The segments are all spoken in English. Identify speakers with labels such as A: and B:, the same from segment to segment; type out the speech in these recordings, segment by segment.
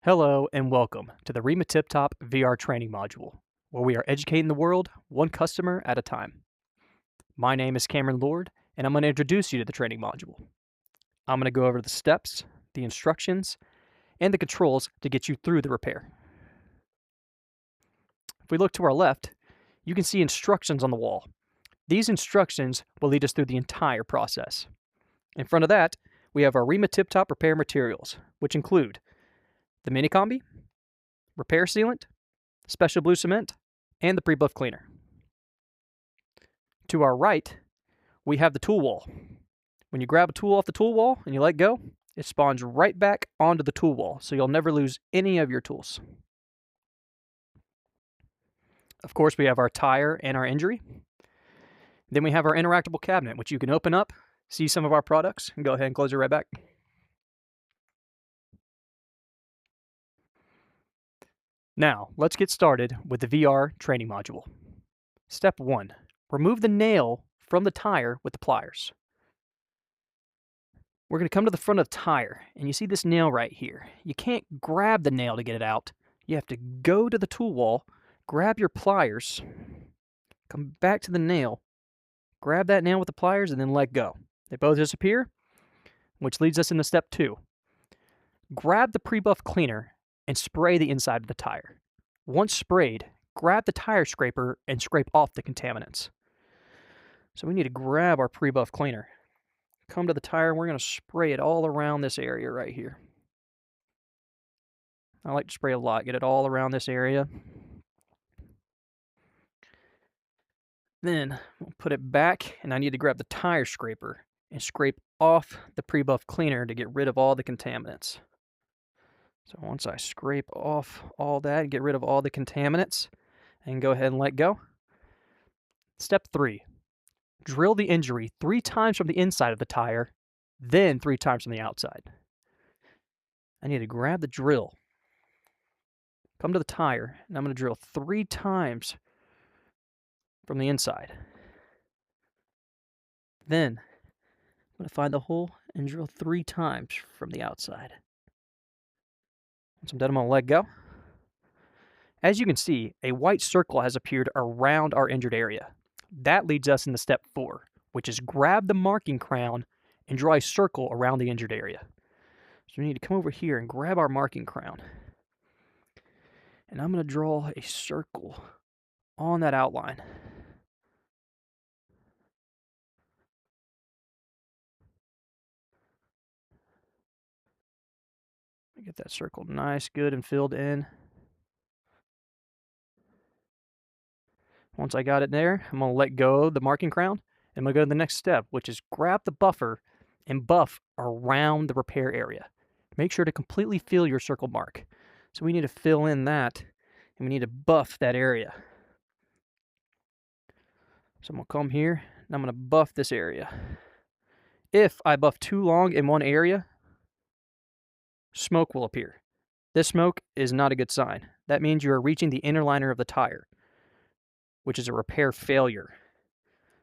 A: Hello and welcome to the REMA TIP VR training module, where we are educating the world one customer at a time. My name is Cameron Lord, and I'm going to introduce you to the training module. I'm going to go over the steps, the instructions, and the controls to get you through the repair. If we look to our left, you can see instructions on the wall. These instructions will lead us through the entire process. In front of that, we have our REMA TIP repair materials, which include the mini combi, repair sealant, special blue cement, and the pre-buff cleaner. To our right, we have the tool wall. When you grab a tool off the tool wall and you let go, it spawns right back onto the tool wall, so you'll never lose any of your tools. Of course, we have our tire and our injury. Then we have our interactable cabinet, which you can open up, see some of our products, and go ahead and close it right back. Now, let's get started with the VR training module. Step 1. Remove the nail from the tire with the pliers. We're going to come to the front of the tire, and you see this nail right here. You can't grab the nail to get it out. You have to go to the tool wall, grab your pliers, come back to the nail, grab that nail with the pliers, and then let go. They both disappear, which leads us into step 2. Grab the pre-buff cleaner and spray the inside of the tire. Once sprayed, grab the tire scraper and scrape off the contaminants. So we need to grab our pre-buff cleaner. Come to the tire, and we're going to spray it all around this area right here. I like to spray a lot, get it all around this area. Then we'll put it back, and I need to grab the tire scraper and scrape off the pre-buff cleaner to get rid of all the contaminants. So once I scrape off all that and get rid of all the contaminants and go ahead and let go. Step 3. Drill the injury 3 times from the inside of the tire, then 3 times from the outside. I need to grab the drill, come to the tire, and I'm going to drill 3 times from the inside. Then I'm going to find the hole and drill 3 times from the outside. Once I'm done, I'm going to let go. As you can see, a white circle has appeared around our injured area. That leads us into step 4, which is grab the marking crown and draw a circle around the injured area. So we need to come over here and grab our marking crown. And I'm going to draw a circle on that outline. Get that circle nice, good, and filled in. Once I got it there, I'm going to let go of the marking crown, and I'm going to go to the next step, which is grab the buffer and buff around the repair area. Make sure to completely fill your circle mark. So we need to fill in that, and we need to buff that area. So I'm going to come here, and I'm going to buff this area. If I buff too long in one area, smoke will appear. This smoke is not a good sign. That means you are reaching the inner liner of the tire, which is a repair failure.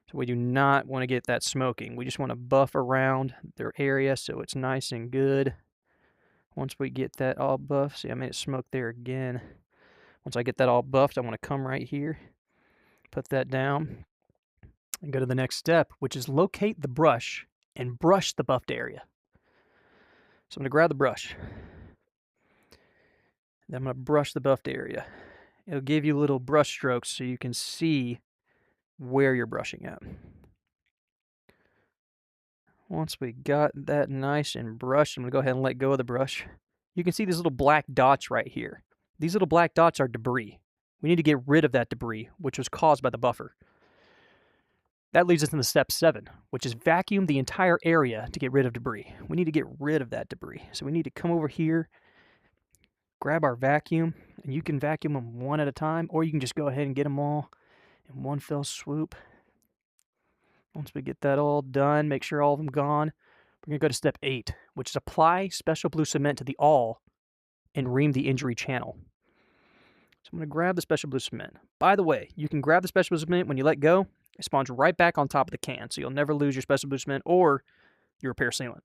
A: So we do not want to get that smoking. We just want to buff around their area so it's nice and good. Once we get that all buffed, see I made it smoke there again. Once I get that all buffed, I want to come right here, put that down, and go to the next step, which is locate the brush and brush the buffed area. So I'm going to grab the brush. Then I'm going to brush the buffed area. It'll give you little brush strokes so you can see where you're brushing at. Once we got that nice and brushed, I'm going to go ahead and let go of the brush. You can see these little black dots right here. These little black dots are debris. We need to get rid of that debris, which was caused by the buffer. That leads us into step 7, which is vacuum the entire area to get rid of debris. We need to get rid of that debris. So we need to come over here, grab our vacuum, and you can vacuum them one at a time, or you can just go ahead and get them all in one fell swoop. Once we get that all done, make sure all of them gone, we're going to go to step 8, which is apply special blue cement to the awl and ream the injury channel. So I'm going to grab the special blue cement. By the way, you can grab the special blue cement when you let go. It spawns right back on top of the can, so you'll never lose your special blue cement or your repair sealant.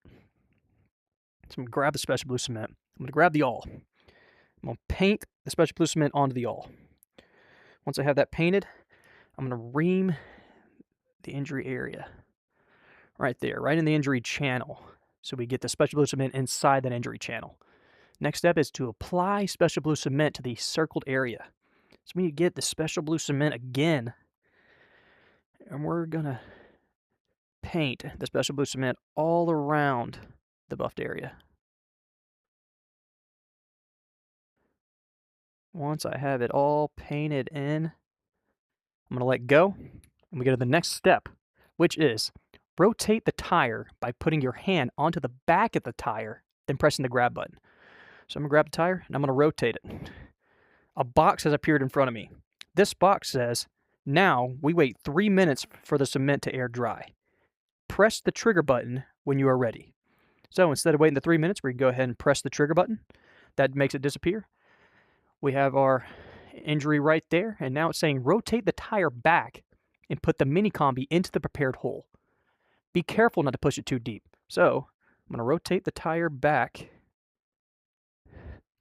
A: So I'm going to grab the special blue cement. I'm going to grab the awl. I'm going to paint the special blue cement onto the awl. Once I have that painted, I'm going to ream the injury area. Right there, right in the injury channel. So we get the special blue cement inside that injury channel. Next step is to apply special blue cement to the circled area. So we need to get the special blue cement again, and we're going to paint the special blue cement all around the buffed area. Once I have it all painted in, I'm going to let go, and we go to the next step, which is rotate the tire by putting your hand onto the back of the tire, then pressing the grab button. So I'm going to grab the tire, and I'm going to rotate it. A box has appeared in front of me. This box says, now we wait 3 minutes for the cement to air dry. Press the trigger button when you are ready. So instead of waiting the 3 minutes, we can go ahead and press the trigger button. That makes it disappear. We have our injury right there, and now it's saying rotate the tire back and put the mini combi into the prepared hole. Be careful not to push it too deep. So I'm going to rotate the tire back.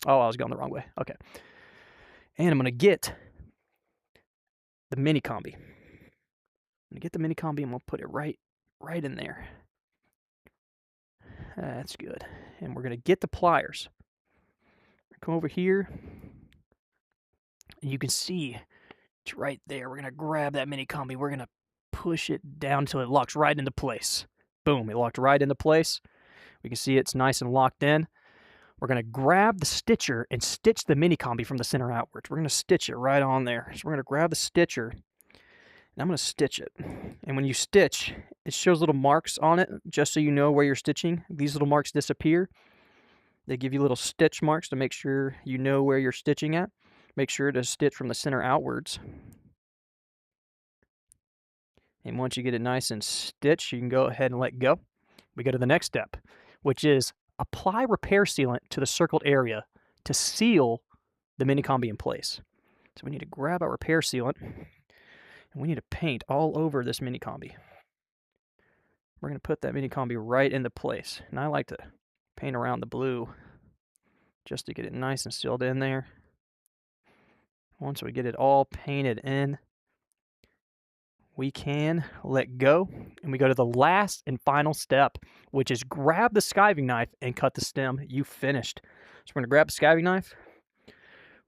A: Oh, I was going the wrong way. Okay. And I'm going to get the mini combi. I'm going to get the mini combi and we'll put it right in there. That's good. And we're going to get the pliers. Come over here. And you can see it's right there. We're going to grab that mini combi. We're going to push it down until it locks right into place. Boom, it locked right into place. We can see it's nice and locked in. We're going to grab the stitcher and stitch the mini combi from the center outwards. We're going to stitch it right on there. So we're going to grab the stitcher, and I'm going to stitch it. And when you stitch, it shows little marks on it, just so you know where you're stitching. These little marks disappear. They give you little stitch marks to make sure you know where you're stitching at. Make sure to stitch from the center outwards. And once you get it nice and stitched, you can go ahead and let go. We go to the next step, which is apply repair sealant to the circled area to seal the mini combi in place. So we need to grab our repair sealant, and we need to paint all over this mini combi. We're going to put that mini combi right into place. And I like to paint around the blue just to get it nice and sealed in there. Once we get it all painted in, we can let go, and we go to the last and final step, which is grab the skiving knife and cut the stem. You finished. So we're going to grab the skiving knife,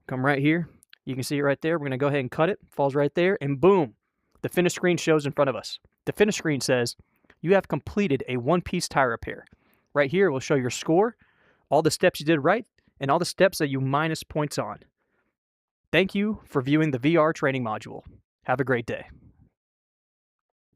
A: come right here. You can see it right there. We're going to go ahead and cut it. Falls right there, and boom, the finish screen shows in front of us. The finish screen says, you have completed a one-piece tire repair. Right here, it will show your score, all the steps you did right, and all the steps that you minus points on. Thank you for viewing the VR training module. Have a great day.